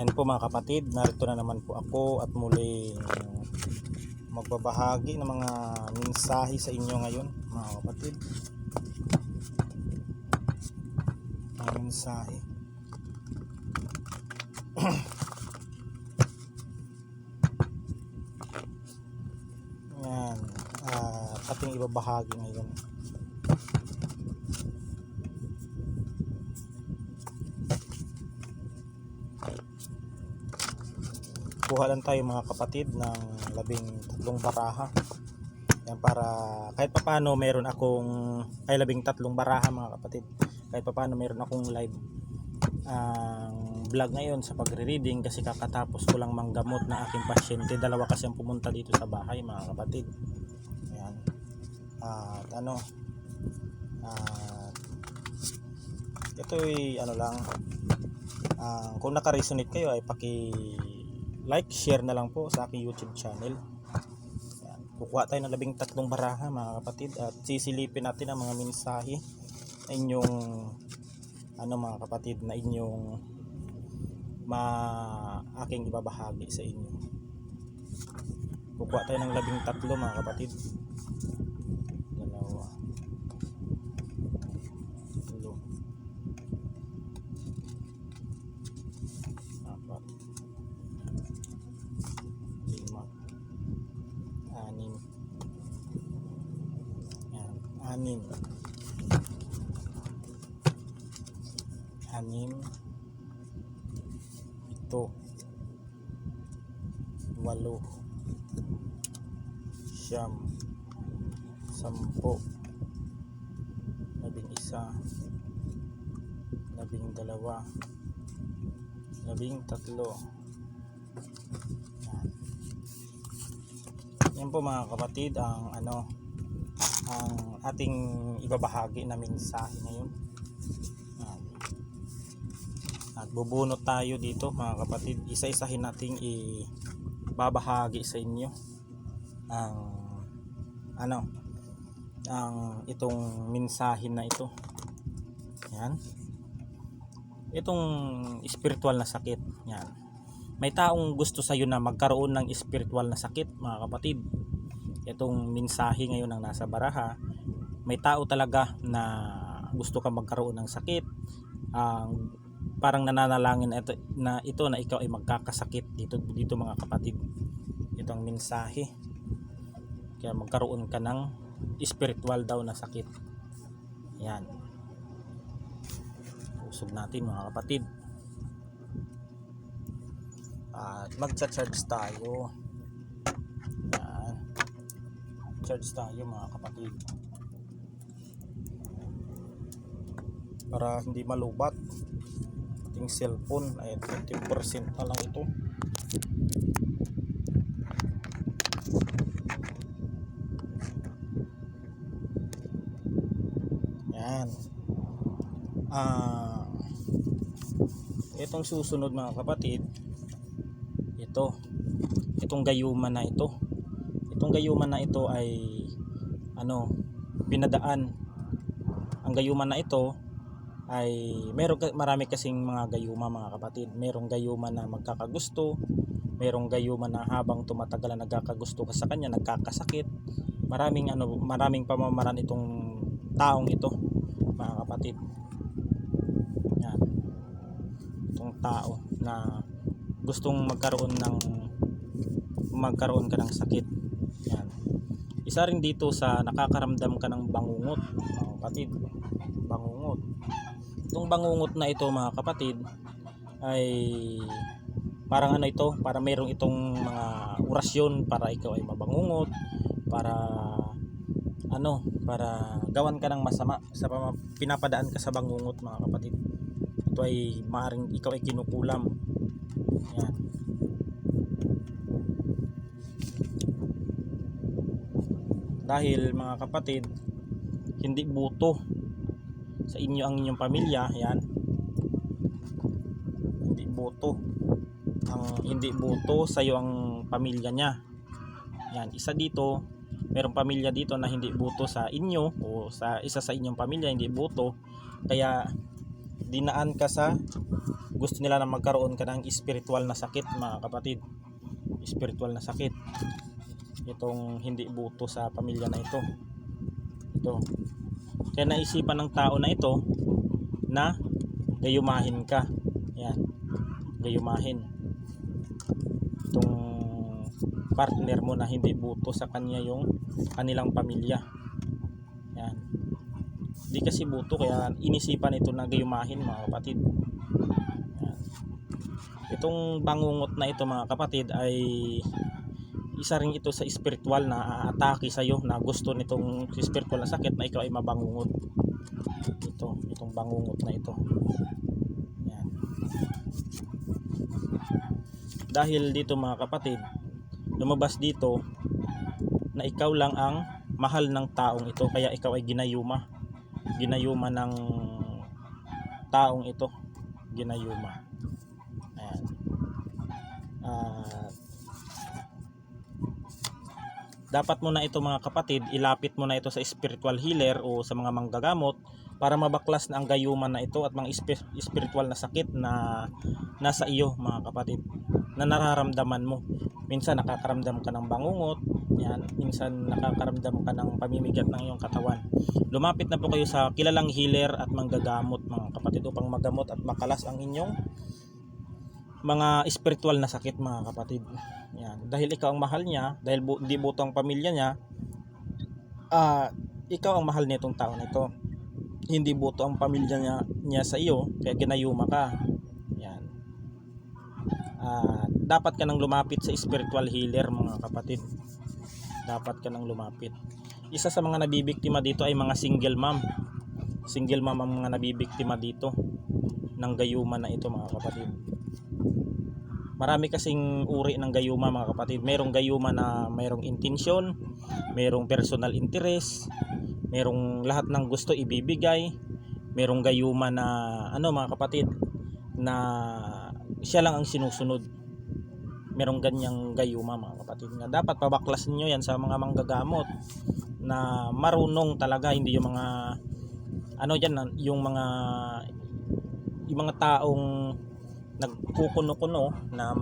Ayan po mga kapatid, narito na naman po ako at muli magbabahagi ng mga mensahe sa inyo ngayon mga kapatid. Mga mensahe. Ayan, ating ibabahagi ngayon. Kuha lang tayo mga kapatid ng 13 baraha. Yan, para kahit papaano meron akong 13 baraha mga kapatid. Kahit papaano meron akong live vlog ngayon sa pagre-reading, kasi kakatapos ko lang manggamot na aking pasyente. Dalawa kasi ang pumunta dito sa bahay mga kapatid. Ayan. At ito'y lang, kung naka-resonate kayo ay like, share na lang po sa aking YouTube channel. Ayan. Kukuha tayo ng 13 baraha mga kapatid at sisilipin natin ang mga mensahe na inyong mga kapatid, na inyong aking ibabahagi sa inyo. Kukuha tayo ng 13 mga kapatid. Dalawa, tatlo, apat, lima, anim. Yan, anim, ito, 8, 9, 10, 11, 12, 13. Yan po mga kapatid ang ating ibabahagi na mensahe ngayon. At bubunot tayo dito mga kapatid. Isa-isahin nating ibabahagi sa inyo ang itong mensahe na ito. Yan. Itong spiritual na sakit. Yan. May taong gusto sa iyo na magkaroon ng spiritual na sakit mga kapatid. Itong mensahe ngayon ang nasa baraha. May tao talaga na gusto ka magkaroon ng sakit. Parang nananalangin na ikaw ay magkakasakit dito mga kapatid. Itong mensahe. Kaya magkaroon ka ng spiritual daw na sakit. Yan. Usog natin mga kapatid. At magcha-charge tayo. Yan. Charge tayo mga kapatid. Para hindi malubat ating cellphone ay 20% na lang ito. Yan. Itong susunod mga kapatid, itong gayuman na ito. Itong gayuman na ito ay pinadaan. Ang gayuman na ito ay marami kasing mga gayuma mga kapatid. Merong gayuma na magkakagusto, merong gayuma na habang tumatagal na nagkakagusto ka sa kanya, nagkakasakit. Maraming pamamaraan itong taong ito mga kapatid. Yan. Itong tao na gustong magkaroon ka ng sakit. Yan. Isa rin dito sa nakakaramdam ka ng bangungot mga kapatid. Bangungot. Itong bangungot na ito mga kapatid ay parang para mayroong itong mga orasyon para ikaw ay mabangungot, para gawan ka ng masama sa pinapadaan ka sa bangungot mga kapatid. Ito ay maaring ikaw ay kinukulam. Yan. Dahil mga kapatid, hindi buto sa inyo ang inyong pamilya. Yan. Hindi buto sa iyo ang pamilya niya. Yan, isa dito, merong pamilya dito na hindi buto sa inyo, o sa isa sa inyong pamilya hindi buto. Kaya dinaan ka sa gusto nila na magkaroon ka ng spiritual na sakit mga kapatid. Spiritual na sakit. Itong hindi buto sa pamilya na ito. Ito. Kaya naisipan ng tao na ito na gayumahin ka. Yan. Gayumahin. Itong partner mo na hindi buto sa kanya yung kanilang pamilya. Yan. Di kasi buto kaya inisipan ito na gayumahin mga kapatid. Yan. Itong bangungot na ito mga kapatid ay isa rin ito sa spiritual na atake sa iyo na gusto nitong spiritual na sakit na ikaw ay mabangungot. Itong bangungot na ito. Yan. Dahil dito mga kapatid, lumabas dito na ikaw lang ang mahal ng taong ito kaya ikaw ay ginayuma ng taong ito, ginayuma. Ayan. Dapat mo na ito mga kapatid, ilapit mo na ito sa spiritual healer o sa mga manggagamot para mabaklas na ang gayuman na ito at mga spiritual na sakit na nasa iyo mga kapatid, na nararamdaman mo. Minsan nakakaramdam ka ng bangungot, yan, minsan nakakaramdam ka ng pamimigat ng iyong katawan. Lumapit na po kayo sa kilalang healer at manggagamot mga kapatid upang magamot at makalas ang inyong mga spiritual na sakit mga kapatid. Yan. Dahil ikaw ang mahal niya, dahil hindi buto ang pamilya niya, ikaw ang mahal nitong tao nito. Hindi buto ang pamilya niya sa iyo, kaya ginayuma ka. Yan. Dapat ka nang lumapit sa spiritual healer mga kapatid. Dapat ka nang lumapit. Isa sa mga nabibiktima dito ay mga single mom. Single mom ang mga nabibiktima dito ng gayuma na ito mga kapatid. Marami kasing uri ng gayuma mga kapatid. Merong gayuma na mayroong intensyon, merong personal interest, merong lahat ng gusto ibibigay, merong gayuma na mga kapatid na siya lang ang sinusunod. Merong ganyang gayuma mga kapatid na dapat pabaklasin nyo yan sa mga manggagamot na marunong talaga, hindi yung mga yung mga taong nagkukuno-kuno na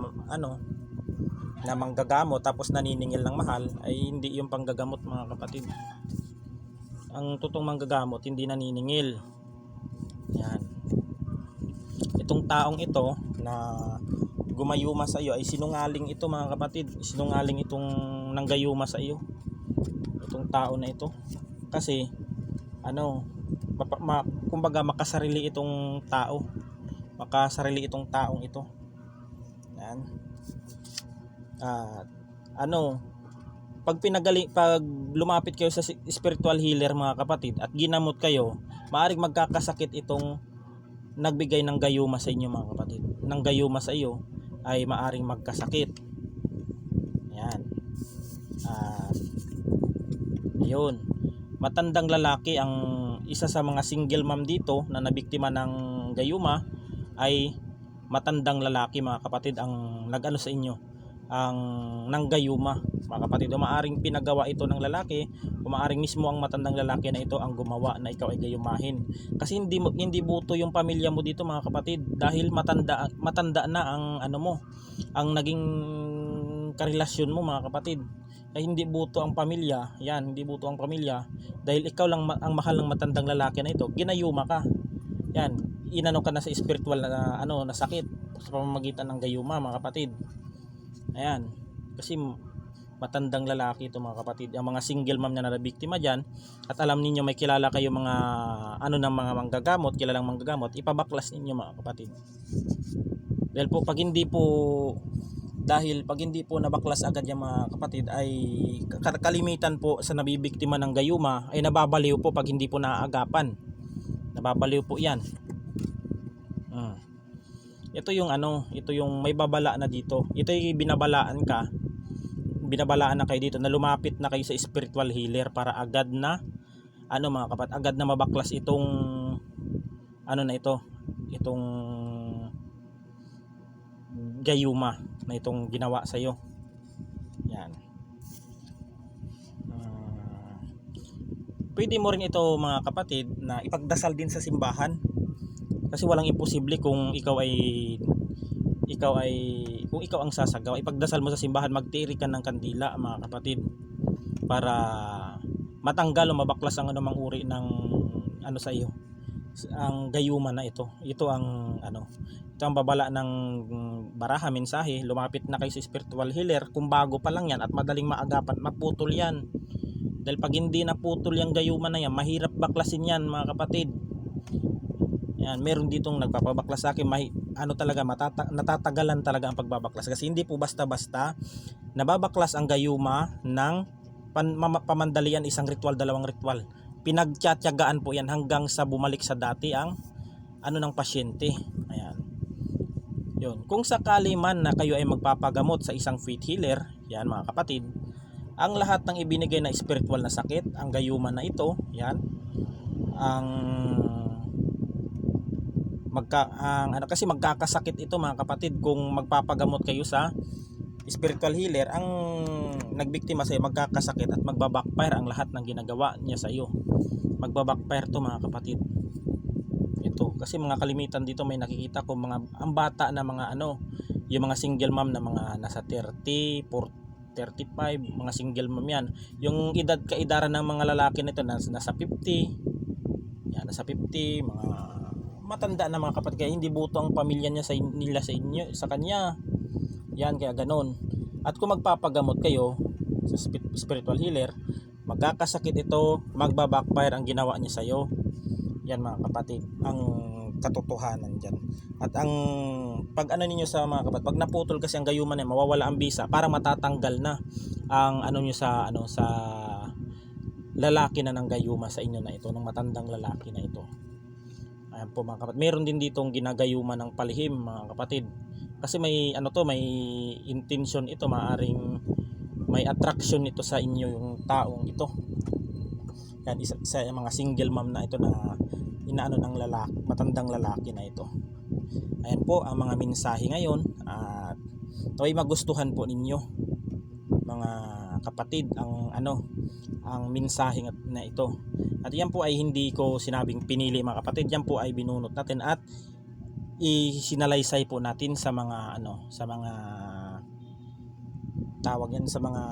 na manggagamot tapos naniningil ng mahal, ay hindi yung panggagamot mga kapatid. Ang totoong manggagamot hindi naniningil. Yan. Itong taong ito na gumayuma sa iyo ay sinungaling ito mga kapatid. Sinungaling itong nanggayuma sa iyo. Itong tao na ito. Kasi kumbaga makasarili itong tao. Makasarili itong taong ito. Yan. Pag lumapit kayo sa spiritual healer mga kapatid at ginamot kayo, maaring magkakasakit itong nagbigay ng gayuma sa inyo mga kapatid. Nang gayuma sa iyo ay maaring magkasakit. Yan. Yun. Matandang lalaki ang isa sa mga single mom dito na nabiktima ng gayuma, ay matandang lalaki mga kapatid ang nag-ano sa inyo, ang nanggayuma mga kapatid. Maaring pinagawa ito ng lalaki, o maaring mismo ang matandang lalaki na ito ang gumawa na ikaw ay gayumahin. Kasi hindi buto yung pamilya mo dito mga kapatid, dahil matanda na ang ang naging karelasyon mo mga kapatid. Ay hindi buto ang pamilya, yan, hindi buto ang pamilya, dahil ikaw lang ang mahal ng matandang lalaki na ito, ginayuma ka. Yan, inano ka na sa spiritual na na sakit sa pamamagitan ng gayuma mga kapatid. Ayan, kasi matandang lalaki ito mga kapatid. Ang mga single mom na nabiktima diyan, at alam niyo may kilala kayo mga ng mga manggagamot, kilalang manggagamot, ipabaklas ninyo mga kapatid. Dahil pag hindi po nabaklas agad yung mga kapatid, ay kalimitan po sa nabibiktima ng gayuma ay nababaliw po pag hindi po naaagapan. Nababaliw po yan. Ito yung ito yung may babala na dito. Ito yung binabalaan na kayo dito, na lumapit na kayo sa spiritual healer para agad na mga kapatid, agad na mabaklas itong na itong gayuma na itong ginawa sa iyo. Yan. Pwede mo rin ito mga kapatid na ipagdasal din sa simbahan. Kasi walang imposible kung kung ikaw ang sasagawa. Ipagdasal mo sa simbahan, magtiri ka ng kandila mga kapatid, para matanggal o mabaklas ang anumang uri ng ano sa iyo, ang gayuma na ito. Ito ang ito ang babala ng baraha, mensahe. Lumapit na kayo sa spiritual healer kung bago pa lang yan at madaling maagapan, maputol yan. Dahil pag hindi naputol yung gayuma na yan, mahirap baklasin yan mga kapatid. Yan, meron ditong nagpapabaklas sa akin, talaga natatagalan talaga ang pagbabaklas, kasi hindi po basta-basta nababaklas ang gayuma ng pamandalian, isang ritual, dalawang ritual. Pinagtiyatyagaan po yan hanggang sa bumalik sa dati ang ng pasyente. Ayan. Yun. Kung sakali man na kayo ay magpapagamot sa isang faith healer, yan mga kapatid, ang lahat ng ibinigay na spiritual na sakit, ang gayuma na ito, yan, kasi magkakasakit ito mga kapatid kung magpapagamot kayo sa spiritual healer. Ang nagbiktima sa iyo magkakasakit at magbabackfire ang lahat ng ginagawa niya sa iyo. Magbabackfire to mga kapatid. Ito kasi mga kalimitan dito, may nakikita ko ang bata na mga yung mga single mom na mga nasa 30, 35, mga single mom yan. Yung kaidaran ng mga lalaki nito nasa 50. Yan, nasa 50, mga matanda na mga kapatid, kaya hindi buto ang pamilya niya sa kanya. Yan, kaya ganon. At kung magpapagamot kayo sa spiritual healer, magkakasakit ito, magbabackfire ang ginawa niya sa iyo. Yan mga kapatid, ang katotohanan diyan. At ang pag ninyo sa mga kapatid, pag naputol kasi ang gayuma niya, mawawala ang bisa, para matatanggal na ang niyo sa sa lalaki na ng gayuma sa inyo na ito, ng matandang lalaki na ito. Ayan po mga kapatid. Meron din ditong ginagayuma ng palihim mga kapatid. Kasi may may intention ito, maaring may attraction ito sa inyo yung taong ito. Yan, isa mga single mom na ito na ng lalaki, matandang lalaki na ito. Ayan po ang mga mensahe ngayon, at naway magustuhan po ninyo mga kapatid ang ang mensahe na ito. At yan po ay hindi ko sinabing pinili mga kapatid, yan po ay binunot natin at isinalaysay po natin sa mga sa mga tawag yan, sa mga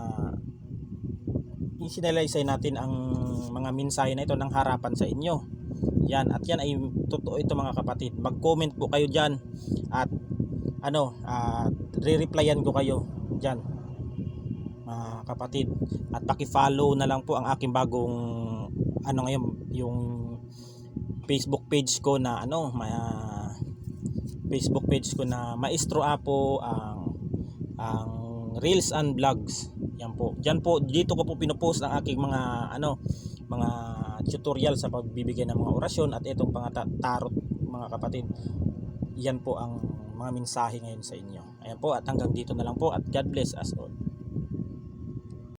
isinalaysay natin ang mga mensahe na ito ng harapan sa inyo. Yan, at yan ay totoo ito mga kapatid. Mag-comment po kayo diyan at re-replyan ko kayo diyan mga kapatid, at paki-follow na lang po ang aking bagong ngayon, yung Facebook page ko na Facebook page ko na Maestro Apo, ang Reels and Vlogs. Yan po. Diyan po, dito ko po pinopost ang aking mga mga tutorial sa pagbibigay ng mga orasyon at itong tarot mga kapatid. Yan po ang mga mensahe ngayon sa inyo. Ayan po, at hanggang dito na lang po, at God bless us all.